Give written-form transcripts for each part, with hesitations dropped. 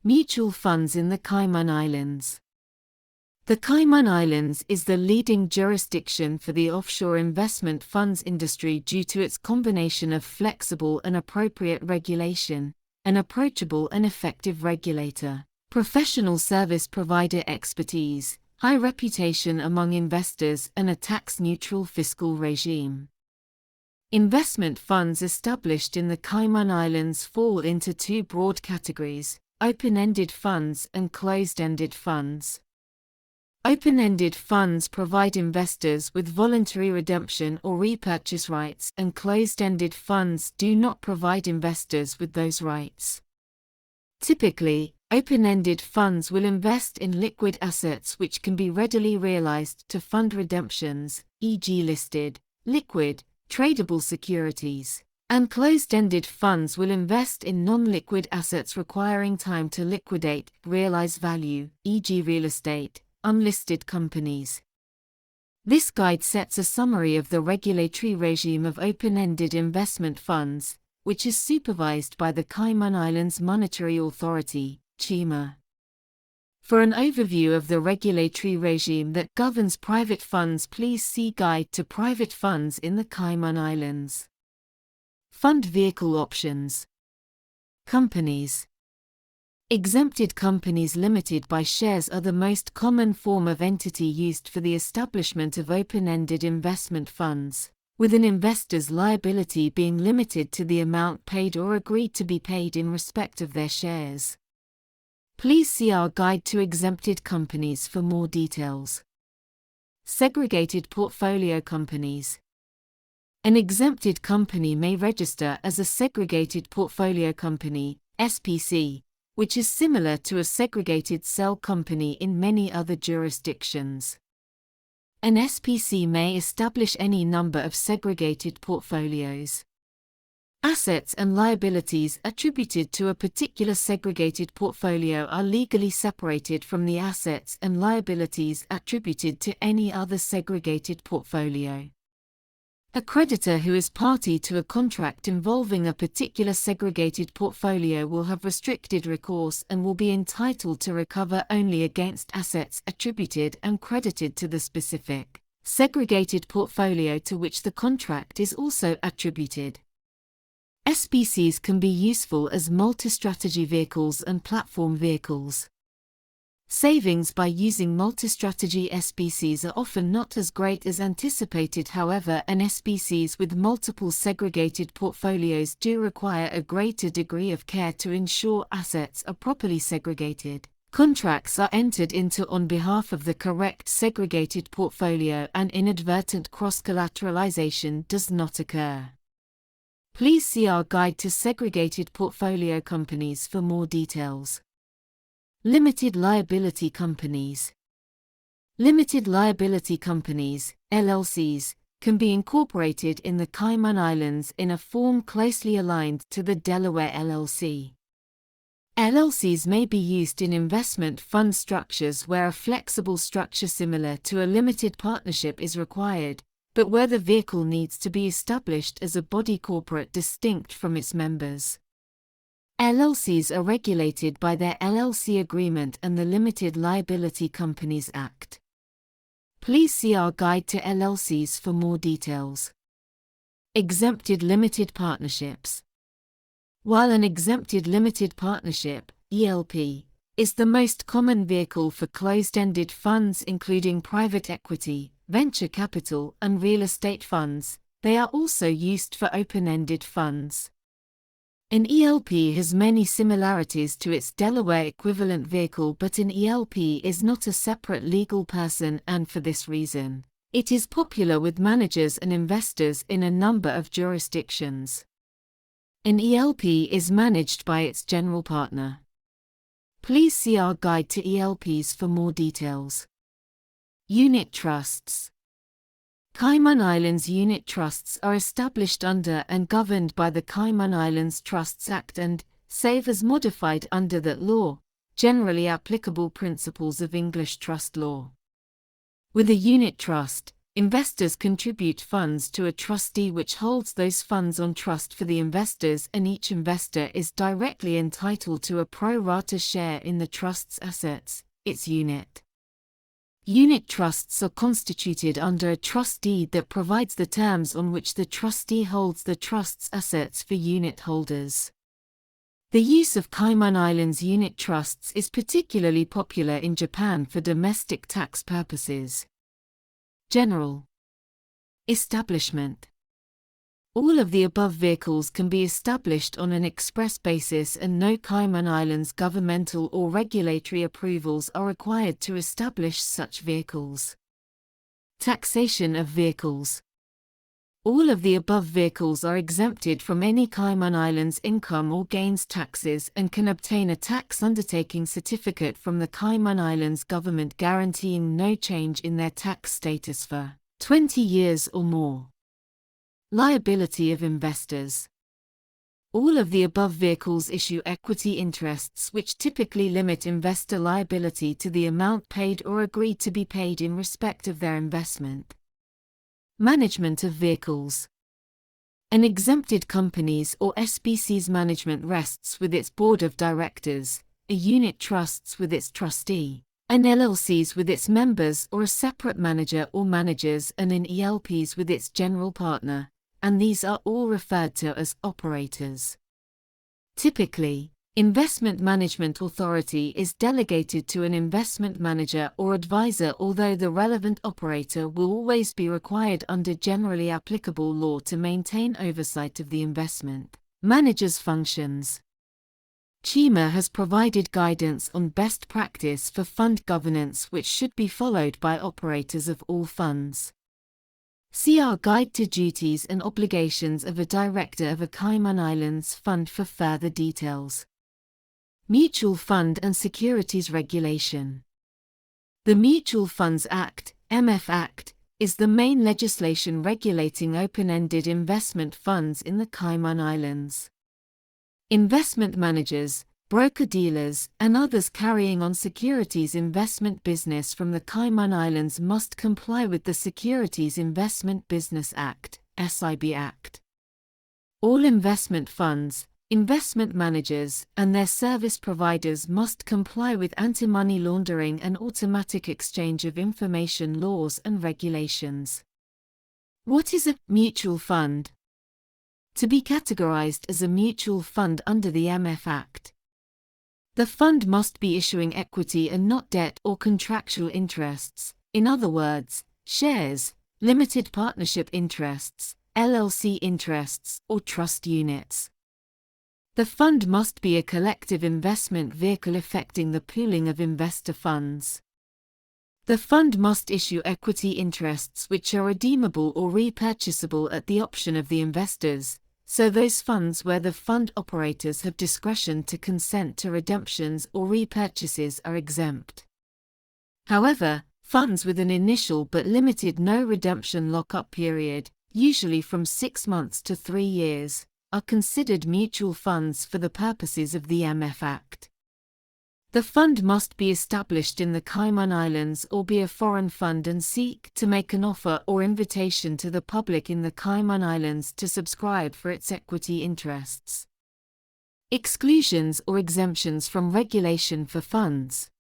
Mutual funds in the Cayman Islands. The Cayman Islands is the leading jurisdiction for the offshore investment funds industry due to its combination of flexible and appropriate regulation, an approachable and effective regulator, professional service provider expertise, high reputation among investors, and a tax-neutral fiscal regime. Investment funds established in the Cayman Islands fall into two broad categories: open-ended funds and closed-ended funds. Open-ended funds provide investors with voluntary redemption or repurchase rights, and closed-ended funds do not provide investors with those rights. Typically, open-ended funds will invest in liquid assets which can be readily realized to fund redemptions, e.g. listed, liquid, tradable securities, and closed-ended funds will invest in non-liquid assets requiring time to liquidate, realize value, e.g. real estate, unlisted companies. This guide sets a summary of the regulatory regime of open-ended investment funds, which is supervised by the Cayman Islands Monetary Authority, CIMA. For an overview of the regulatory regime that governs private funds, please see Guide to Private Funds in the Cayman Islands. Fund vehicle options. Companies. Exempted companies limited by shares are the most common form of entity used for the establishment of open-ended investment funds, with an investor's liability being limited to the amount paid or agreed to be paid in respect of their shares. Please see our Guide to Exempted Companies for more details. Segregated portfolio companies. An exempted company may register as a segregated portfolio company, SPC, which is similar to a segregated cell company in many other jurisdictions. An SPC may establish any number of segregated portfolios. Assets and liabilities attributed to a particular segregated portfolio are legally separated from the assets and liabilities attributed to any other segregated portfolio. A creditor who is party to a contract involving a particular segregated portfolio will have restricted recourse and will be entitled to recover only against assets attributed and credited to the specific segregated portfolio to which the contract is also attributed. SPCs can be useful as multi-strategy vehicles and platform vehicles. Savings by using multi-strategy SPCs are often not as great as anticipated. However, SPCs with multiple segregated portfolios do require a greater degree of care to ensure assets are properly segregated. Contracts are entered into on behalf of the correct segregated portfolio and inadvertent cross-collateralization does not occur. Please see our Guide to Segregated Portfolio Companies for more details. Limited liability companies. Limited liability companies, LLCs, can be incorporated in the Cayman Islands in a form closely aligned to the Delaware LLC. LLCs may be used in investment fund structures where a flexible structure similar to a limited partnership is required, but where the vehicle needs to be established as a body corporate distinct from its members. LLCs are regulated by their LLC agreement and the Limited Liability Companies Act. Please see our Guide to LLCs for more details. Exempted limited partnerships. While an exempted limited partnership, ELP, is the most common vehicle for closed-ended funds including private equity, venture capital, and real estate funds, they are also used for open-ended funds. An ELP has many similarities to its Delaware equivalent vehicle, but an ELP is not a separate legal person, and for this reason, it is popular with managers and investors in a number of jurisdictions. An ELP is managed by its general partner. Please see our Guide to ELPs for more details. Unit trusts. Cayman Islands unit trusts are established under and governed by the Cayman Islands Trusts Act and, save as modified under that law, generally applicable principles of English trust law. With a unit trust, Investors contribute funds to a trustee which holds those funds on trust for the investors, and each investor is directly entitled to a pro rata share in the trust's assets, its unit. Unit trusts are constituted under a trust deed that provides the terms on which the trustee holds the trust's assets for unit holders. The use of Cayman Islands unit trusts is particularly popular in Japan for domestic tax purposes. General establishment. All of the above vehicles can be established on an express basis, and no Cayman Islands governmental or regulatory approvals are required to establish such vehicles. Taxation of vehicles. All of the above vehicles are exempted from any Cayman Islands income or gains taxes and can obtain a tax undertaking certificate from the Cayman Islands government guaranteeing no change in their tax status for 20 years or more. Liability of investors. All of the above vehicles issue equity interests which typically limit investor liability to the amount paid or agreed to be paid in respect of their investment. Management of vehicles. An exempted company's or SPC's management rests with its board of directors, a unit trusts with its trustee, an LLC's with its members or a separate manager or managers, and an ELP's with its general partner, and these are all referred to as operators. Typically, investment management authority is delegated to an investment manager or advisor, although the relevant operator will always be required under generally applicable law to maintain oversight of the investment manager's functions. CIMA has provided guidance on best practice for fund governance which should be followed by operators of all funds. See our Guide to Duties and Obligations of a Director of a Cayman Islands Fund for further details. Mutual Fund and Securities Regulation. The Mutual Funds Act, MF Act, is the main legislation regulating open-ended investment funds in the Cayman Islands. Investment managers, broker-dealers, and others carrying on securities investment business from the Cayman Islands must comply with the Securities Investment Business Act, SIB Act. All investment funds, investment managers, and their service providers must comply with anti-money laundering and automatic exchange of information laws and regulations. What is a mutual fund? To be categorized as a mutual fund under the MF Act, the fund must be issuing equity and not debt or contractual interests, in other words, shares, limited partnership interests, LLC interests, or trust units. The fund must be a collective investment vehicle effecting the pooling of investor funds. The fund must issue equity interests which are redeemable or repurchasable at the option of the investors, so those funds where the fund operators have discretion to consent to redemptions or repurchases are exempt. However, funds with an initial but limited no redemption lock-up period, usually from 6 months to 3 years, are considered mutual funds for the purposes of the MF Act. The fund must be established in the Cayman Islands or be a foreign fund and seek to make an offer or invitation to the public in the Cayman Islands to subscribe for its equity interests. Exclusions or exemptions from regulation for funds.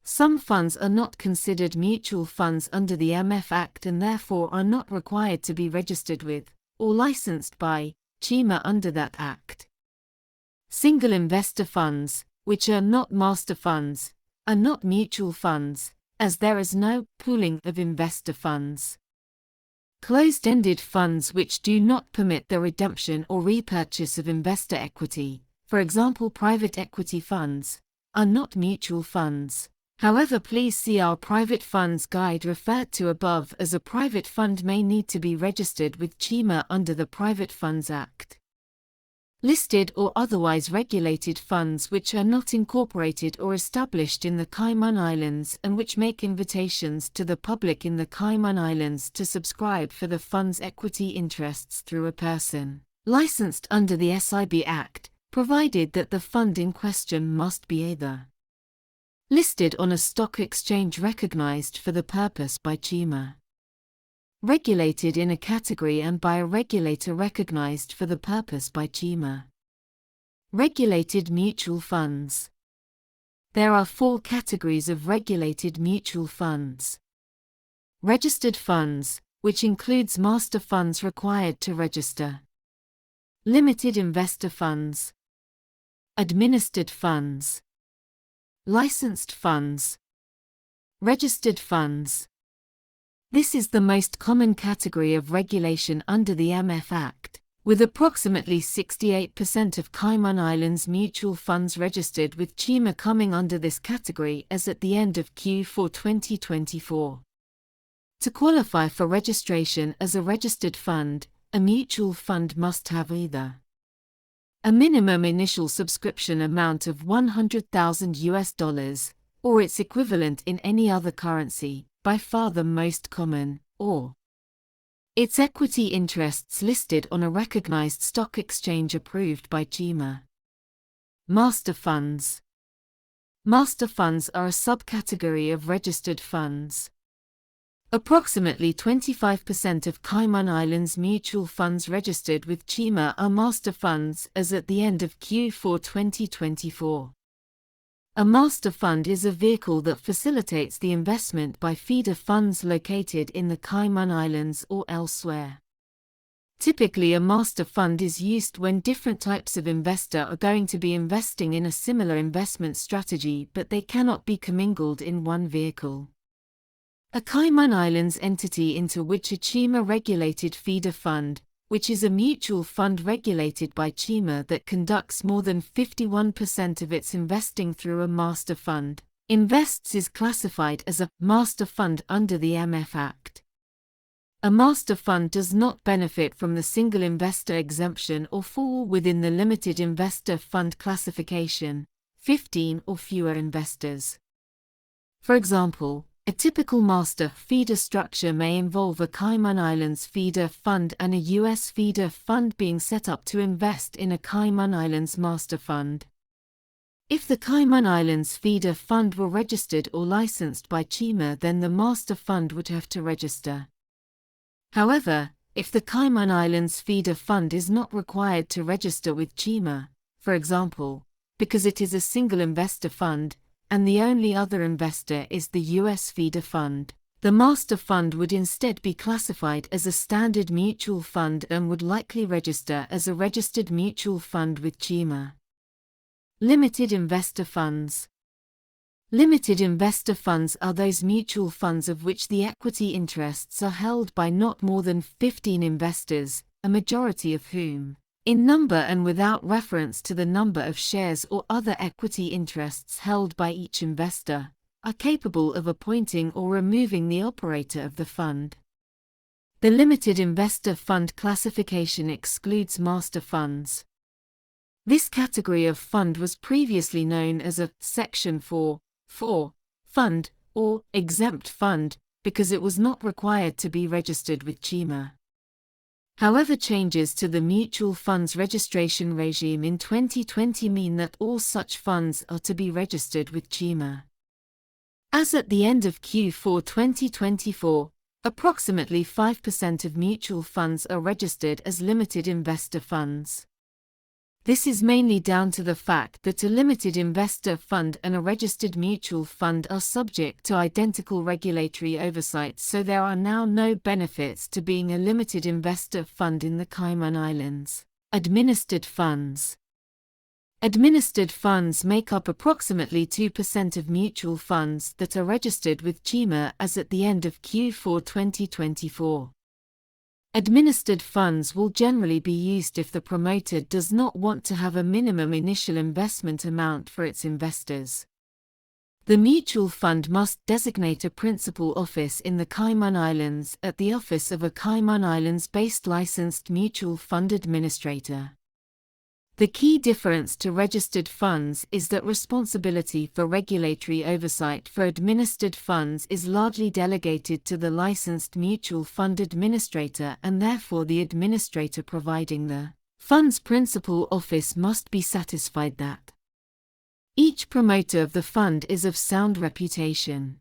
Some funds are not considered mutual funds under the MF Act and therefore are not required to be registered with, or licensed by, CIMA under that Act. Single investor funds, which are not master funds, are not mutual funds, as there is no pooling of investor funds. Closed-ended funds which do not permit the redemption or repurchase of investor equity, for example private equity funds, are not mutual funds. However, please see our Private Funds Guide referred to above, as a private fund may need to be registered with CIMA under the Private Funds Act. Listed or otherwise regulated funds which are not incorporated or established in the Cayman Islands and which make invitations to the public in the Cayman Islands to subscribe for the fund's equity interests through a person licensed under the SIB Act, provided that the fund in question must be either listed on a stock exchange recognized for the purpose by CIMA, regulated in a category and by a regulator recognized for the purpose by CIMA. Regulated mutual funds. There are 4 categories of regulated mutual funds. Registered funds, which includes master funds required to register. Limited investor funds. Administered funds. Licensed funds. Registered funds. This is the most common category of regulation under the MF Act, with approximately 68% of Cayman Islands mutual funds registered with CIMA coming under this category as at the end of Q4 2024. To qualify for registration as a registered fund, a mutual fund must have either a minimum initial subscription amount of $100,000 or its equivalent in any other currency, by far the most common, or its equity interests listed on a recognized stock exchange approved by CIMA. Master funds. Master funds are a subcategory of registered funds. Approximately 25% of Cayman Islands mutual funds registered with CIMA are master funds as at the end of Q4 2024. A master fund is a vehicle that facilitates the investment by feeder funds located in the Cayman Islands or elsewhere. Typically, a master fund is used when different types of investor are going to be investing in a similar investment strategy, but they cannot be commingled in one vehicle. A Cayman Islands entity into which a CIMA-regulated feeder fund, which is a mutual fund regulated by CIMA that conducts more than 51% of its investing through a master fund, invests is classified as a master fund under the MF Act. A master fund does not benefit from the single investor exemption or fall within the limited investor fund classification, 15 or fewer investors. For example, a typical master feeder structure may involve a Cayman Islands feeder fund and a U.S. feeder fund being set up to invest in a Cayman Islands master fund. If the Cayman Islands feeder fund were registered or licensed by CIMA, then the master fund would have to register. However, if the Cayman Islands feeder fund is not required to register with CIMA, for example, because it is a single investor fund, and the only other investor is the U.S. feeder fund, the master fund would instead be classified as a standard mutual fund and would likely register as a registered mutual fund with CIMA. Limited investor funds. Limited investor funds are those mutual funds of which the equity interests are held by not more than 15 investors, a majority of whom, in number and without reference to the number of shares or other equity interests held by each investor, are capable of appointing or removing the operator of the fund. The limited investor fund classification excludes master funds. This category of fund was previously known as a Section 4 fund or exempt fund because it was not required to be registered with CIMA. However, changes to the mutual funds registration regime in 2020 mean that all such funds are to be registered with CIMA. As at the end of Q4 2024, approximately 5% of mutual funds are registered as limited investor funds. This is mainly down to the fact that a limited investor fund and a registered mutual fund are subject to identical regulatory oversight, so there are now no benefits to being a limited investor fund in the Cayman Islands. Administered funds. Administered funds make up approximately 2% of mutual funds that are registered with CIMA as at the end of Q4 2024. Administered funds will generally be used if the promoter does not want to have a minimum initial investment amount for its investors. The mutual fund must designate a principal office in the Cayman Islands at the office of a Cayman Islands-based licensed mutual fund administrator. The key difference to registered funds is that responsibility for regulatory oversight for administered funds is largely delegated to the licensed mutual fund administrator, and therefore the administrator providing the fund's principal office must be satisfied that each promoter of the fund is of sound reputation.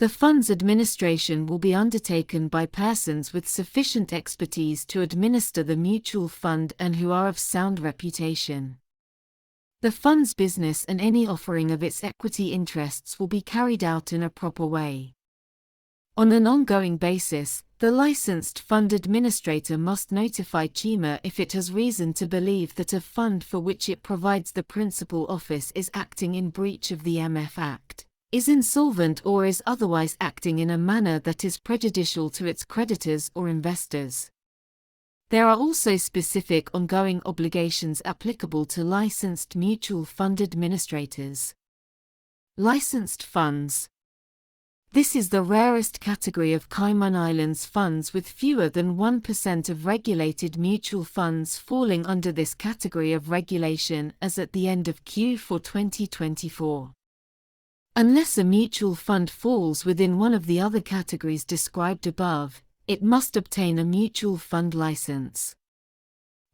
The fund's administration will be undertaken by persons with sufficient expertise to administer the mutual fund and who are of sound reputation. The fund's business and any offering of its equity interests will be carried out in a proper way. On an ongoing basis, the licensed fund administrator must notify CIMA if it has reason to believe that a fund for which it provides the principal office is acting in breach of the MF Act, is insolvent or is otherwise acting in a manner that is prejudicial to its creditors or investors. There are also specific ongoing obligations applicable to licensed mutual fund administrators. Licensed funds. This is the rarest category of Cayman Islands funds, with fewer than 1% of regulated mutual funds falling under this category of regulation as at the end of Q4 2024. Unless a mutual fund falls within one of the other categories described above, it must obtain a mutual fund license.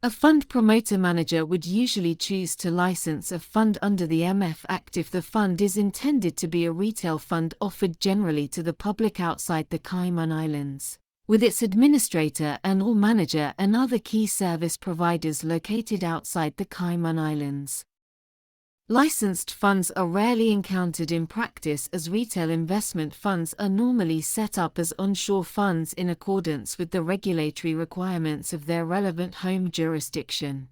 A fund promoter manager would usually choose to license a fund under the MF Act if the fund is intended to be a retail fund offered generally to the public outside the Cayman Islands, with its administrator and/or manager and other key service providers located outside the Cayman Islands. Licensed funds are rarely encountered in practice, as retail investment funds are normally set up as onshore funds in accordance with the regulatory requirements of their relevant home jurisdiction.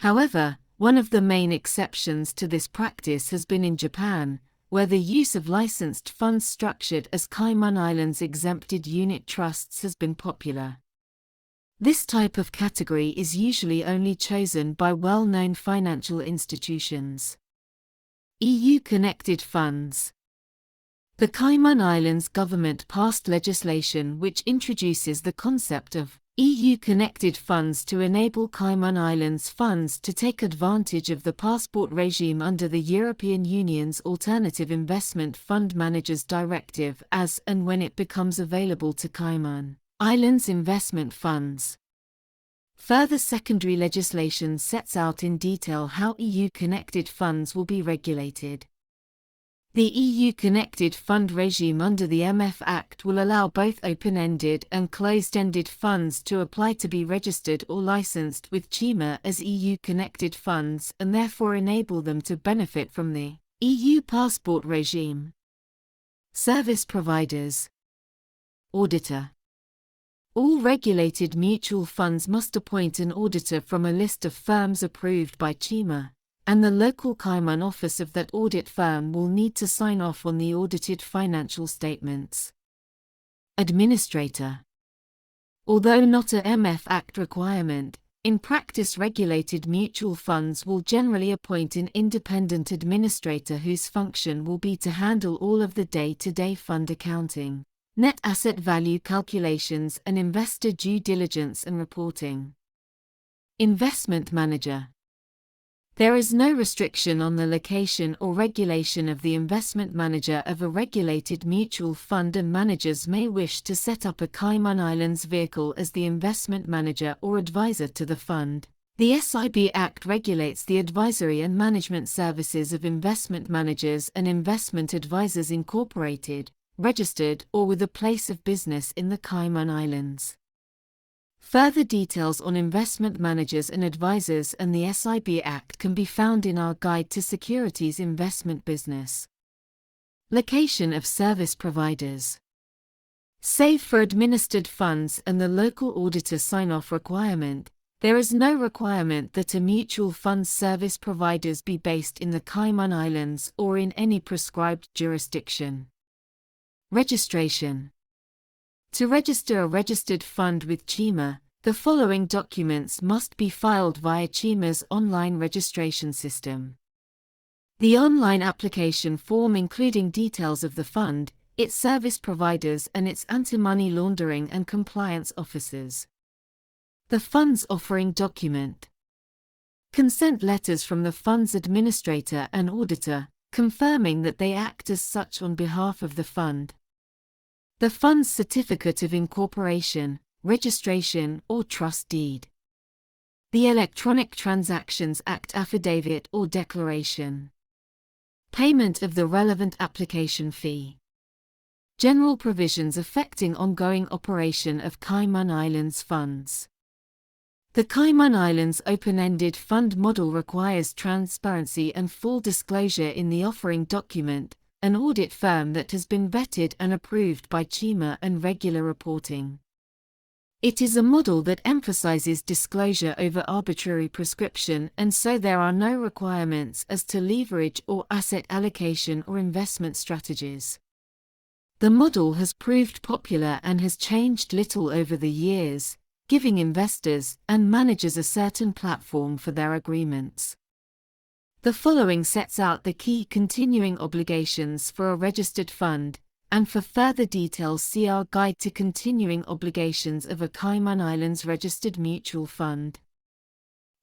However, one of the main exceptions to this practice has been in Japan, where the use of licensed funds structured as Cayman Islands exempted unit trusts has been popular. This type of category is usually only chosen by well-known financial institutions. EU-connected funds. The Cayman Islands government passed legislation which introduces the concept of EU-connected funds to enable Cayman Islands funds to take advantage of the passport regime under the European Union's Alternative Investment Fund Managers Directive as and when it becomes available to Cayman Islands investment funds. Further secondary legislation sets out in detail how EU-connected funds will be regulated. The EU-connected fund regime under the MF Act will allow both open-ended and closed-ended funds to apply to be registered or licensed with CIMA as EU-connected funds and therefore enable them to benefit from the EU passport regime. Service providers. Auditor. All regulated mutual funds must appoint an auditor from a list of firms approved by CIMA, and the local Cayman office of that audit firm will need to sign off on the audited financial statements. Administrator. Although not a MF Act requirement, in practice regulated mutual funds will generally appoint an independent administrator whose function will be to handle all of the day-to-day fund accounting, net asset value calculations and investor due diligence and reporting. Investment manager. There is no restriction on the location or regulation of the investment manager of a regulated mutual fund, and managers may wish to set up a Cayman Islands vehicle as the investment manager or advisor to the fund. The SIB Act regulates the advisory and management services of investment managers and investment advisors incorporated, registered or with a place of business in the Cayman Islands. Further details on investment managers and advisors and the SIB Act can be found in our Guide to Securities Investment Business. Location of service providers. Save for administered funds and the local auditor sign-off requirement, there is no requirement that a mutual fund service providers be based in the Cayman Islands or in any prescribed jurisdiction. Registration. To register a registered fund with CIMA, the following documents must be filed via CIMA's online registration system. The online application form including details of the fund, its service providers and its anti-money laundering and compliance officers. The fund's offering document. Consent letters from the fund's administrator and auditor, confirming that they act as such on behalf of the fund. The fund's certificate of incorporation, registration or trust deed. The Electronic Transactions Act affidavit or declaration. Payment of the relevant application fee. General provisions affecting ongoing operation of Cayman Islands funds. The Cayman Islands open-ended fund model requires transparency and full disclosure in the offering document, an audit firm that has been vetted and approved by CIMA and regular reporting. It is a model that emphasizes disclosure over arbitrary prescription, and so there are no requirements as to leverage or asset allocation or investment strategies. The model has proved popular and has changed little over the years, giving investors and managers a certain platform for their agreements. The following sets out the key continuing obligations for a registered fund, and for further details see our Guide to Continuing Obligations of a Cayman Islands Registered Mutual Fund.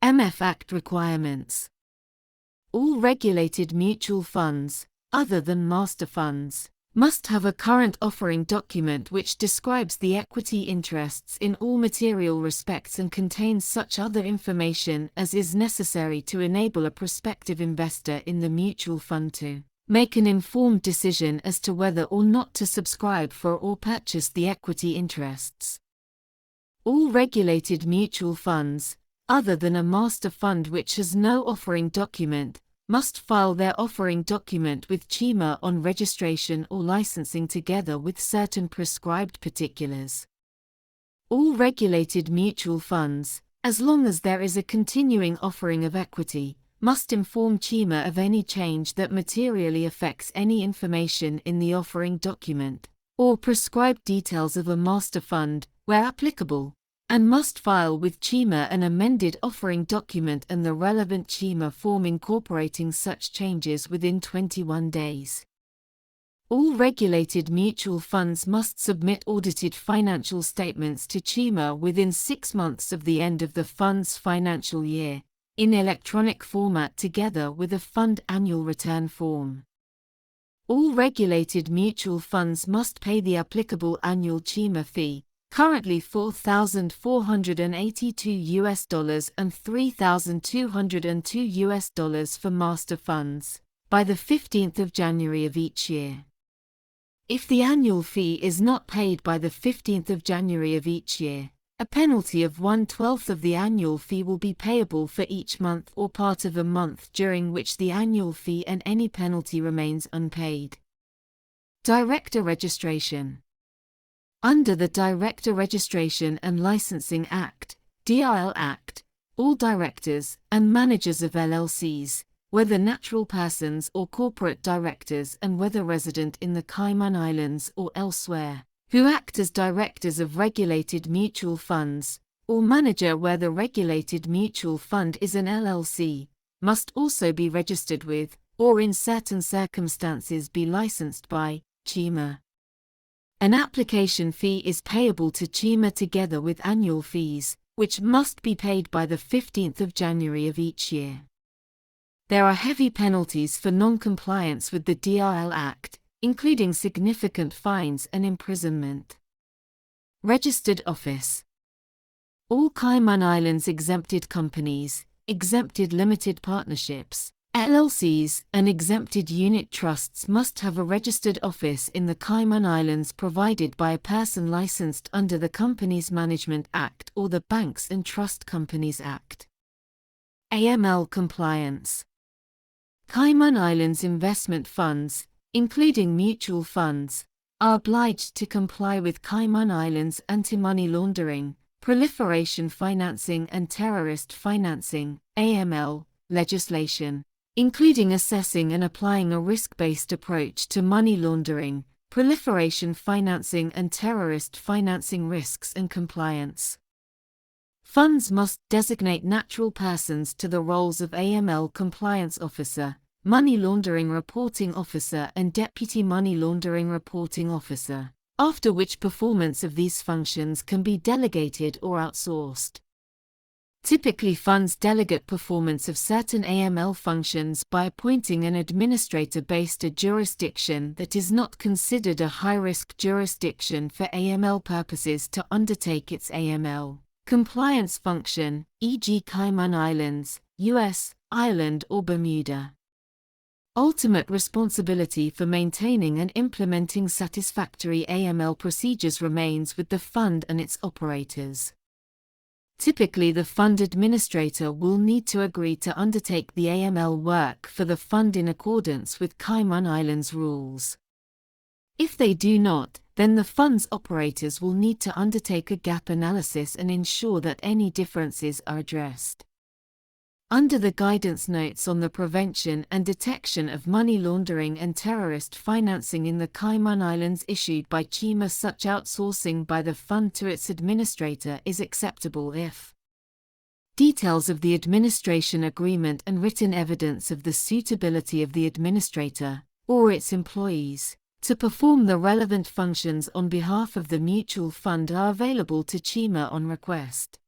MF Act requirements. All regulated mutual funds, other than master funds, must have a current offering document which describes the equity interests in all material respects and contains such other information as is necessary to enable a prospective investor in the mutual fund to make an informed decision as to whether or not to subscribe for or purchase the equity interests. All regulated mutual funds, other than a master fund which has no offering document, must file their offering document with CIMA on registration or licensing together with certain prescribed particulars. All regulated mutual funds, as long as there is a continuing offering of equity, must inform CIMA of any change that materially affects any information in the offering document, or prescribed details of a master fund, where applicable, and must file with CIMA an amended offering document and the relevant CIMA form incorporating such changes within 21 days. All regulated mutual funds must submit audited financial statements to CIMA within 6 months of the end of the fund's financial year, in electronic format together with a fund annual return form. All regulated mutual funds must pay the applicable annual CIMA fee, currently $4,482 and $3,202 for master funds, by the 15th of January of each year. If the annual fee is not paid by the 15th of January of each year, a penalty of 1/12 of the annual fee will be payable for each month or part of a month during which the annual fee and any penalty remains unpaid. Director registration. Under the Director Registration and Licensing Act, DRL Act, all directors and managers of LLCs, whether natural persons or corporate directors and whether resident in the Cayman Islands or elsewhere, who act as directors of regulated mutual funds, or manager where the regulated mutual fund is an LLC, must also be registered with, or in certain circumstances be licensed by, CIMA. An application fee is payable to CIMA together with annual fees, which must be paid by the 15th of January of each year. There are heavy penalties for non-compliance with the DRL Act, including significant fines and imprisonment. Registered office. All Cayman Islands exempted companies, exempted limited partnerships, LLCs, and exempted unit trusts must have a registered office in the Cayman Islands provided by a person licensed under the Companies Management Act or the Banks and Trust Companies Act. AML compliance. Cayman Islands investment funds, including mutual funds, are obliged to comply with Cayman Islands anti-money laundering, proliferation financing and terrorist financing (AML) legislation, including assessing and applying a risk-based approach to money laundering, proliferation financing and terrorist financing risks and compliance. Funds must designate natural persons to the roles of AML compliance officer, money laundering reporting officer and deputy money laundering reporting officer, after which performance of these functions can be delegated or outsourced. Typically funds delegate performance of certain AML functions by appointing an administrator based on a jurisdiction that is not considered a high-risk jurisdiction for AML purposes to undertake its AML compliance function, e.g. Cayman Islands, US, Ireland or Bermuda. Ultimate responsibility for maintaining and implementing satisfactory AML procedures remains with the fund and its operators. Typically, the fund administrator will need to agree to undertake the AML work for the fund in accordance with Cayman Islands rules. If they do not, then the fund's operators will need to undertake a gap analysis and ensure that any differences are addressed. Under the guidance notes on the prevention and detection of money laundering and terrorist financing in the Cayman Islands issued by CIMA, such outsourcing by the fund to its administrator is acceptable if details of the administration agreement and written evidence of the suitability of the administrator, or its employees, to perform the relevant functions on behalf of the mutual fund are available to CIMA on request.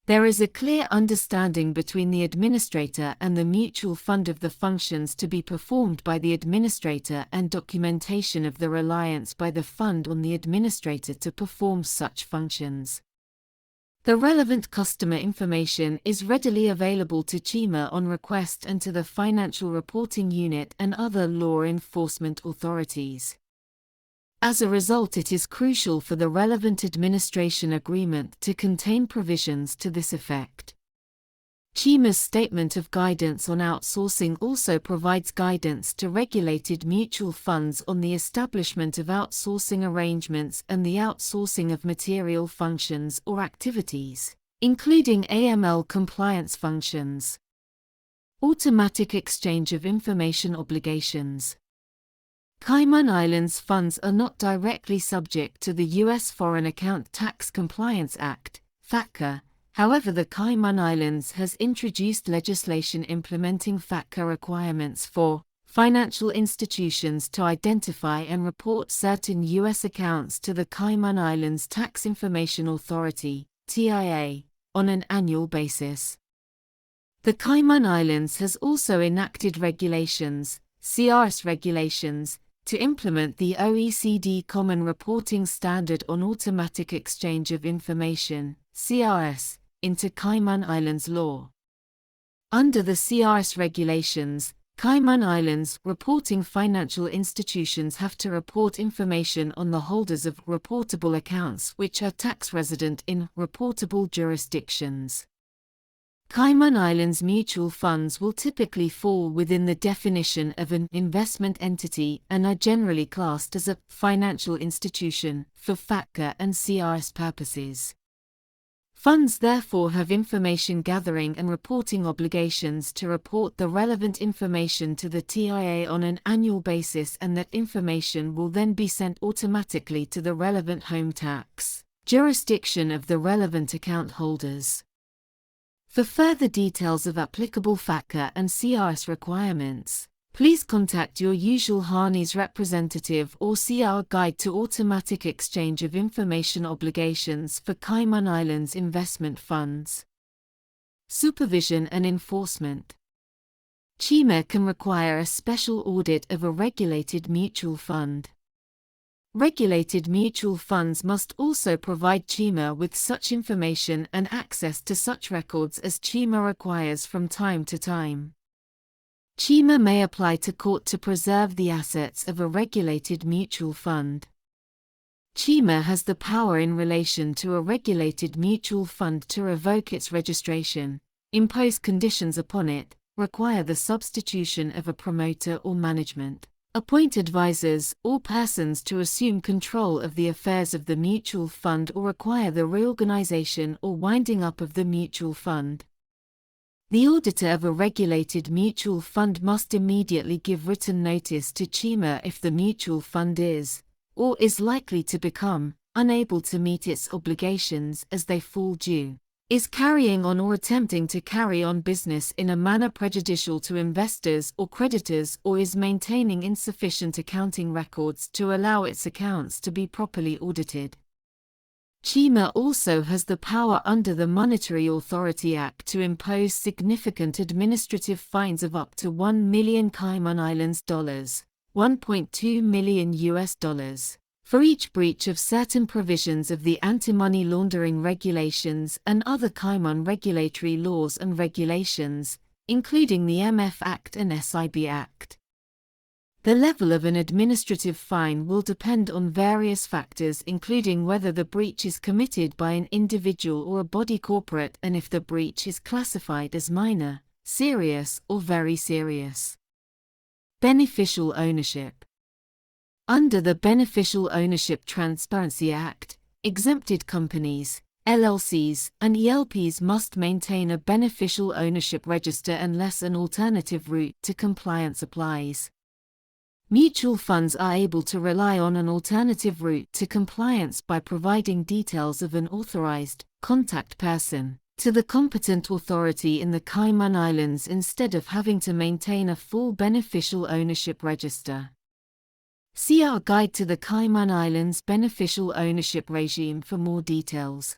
There is a clear understanding between the administrator and the mutual fund of the functions to be performed by the administrator and documentation of the reliance by the fund on the administrator to perform such functions. The relevant customer information is readily available to CIMA on request and to the Financial Reporting Unit and other law enforcement authorities. As a result, it is crucial for the relevant administration agreement to contain provisions to this effect. CIMA's Statement of Guidance on Outsourcing also provides guidance to regulated mutual funds on the establishment of outsourcing arrangements and the outsourcing of material functions or activities, including AML compliance functions. Automatic exchange of information obligations. Cayman Islands funds are not directly subject to the U.S. Foreign Account Tax Compliance Act, FATCA. However, the Cayman Islands has introduced legislation implementing FATCA requirements for financial institutions to identify and report certain U.S. accounts to the Cayman Islands Tax Information Authority, TIA, on an annual basis. The Cayman Islands has also enacted regulations, CRS regulations, to implement the OECD Common Reporting Standard on Automatic Exchange of Information, CRS, into Cayman Islands law. Under the CRS regulations, Cayman Islands reporting financial institutions have to report information on the holders of reportable accounts which are tax resident in reportable jurisdictions. Cayman Islands mutual funds will typically fall within the definition of an investment entity and are generally classed as a financial institution for FATCA and CRS purposes. Funds therefore have information gathering and reporting obligations to report the relevant information to the TIA on an annual basis, and that information will then be sent automatically to the relevant home tax jurisdiction of the relevant account holders. For further details of applicable FATCA and CRS requirements, please contact your usual Harneys representative or see our Guide to Automatic Exchange of Information Obligations for Cayman Islands Investment Funds. Supervision and enforcement. CIMA can require a special audit of a regulated mutual fund. Regulated mutual funds must also provide CIMA with such information and access to such records as CIMA requires from time to time. CIMA may apply to court to preserve the assets of a regulated mutual fund. CIMA has the power in relation to a regulated mutual fund to revoke its registration, impose conditions upon it, require the substitution of a promoter or management, appoint advisors or persons to assume control of the affairs of the mutual fund, or require the reorganization or winding up of the mutual fund. The auditor of a regulated mutual fund must immediately give written notice to CIMA if the mutual fund is, or is likely to become, unable to meet its obligations as they fall due, is carrying on or attempting to carry on business in a manner prejudicial to investors or creditors, or is maintaining insufficient accounting records to allow its accounts to be properly audited. CIMA also has the power under the Monetary Authority Act to impose significant administrative fines of up to 1 million Cayman Islands dollars, $1.2 million, for each breach of certain provisions of the anti-money laundering regulations and other Cayman regulatory laws and regulations, including the MF Act and SIB Act. The level of an administrative fine will depend on various factors, including whether the breach is committed by an individual or a body corporate and if the breach is classified as minor, serious, or very serious. Beneficial ownership. Under the Beneficial Ownership Transparency Act, exempted companies, LLCs, and ELPs must maintain a beneficial ownership register unless an alternative route to compliance applies. Mutual funds are able to rely on an alternative route to compliance by providing details of an authorized contact person to the competent authority in the Cayman Islands instead of having to maintain a full beneficial ownership register. See our guide to the Cayman Islands beneficial ownership regime for more details.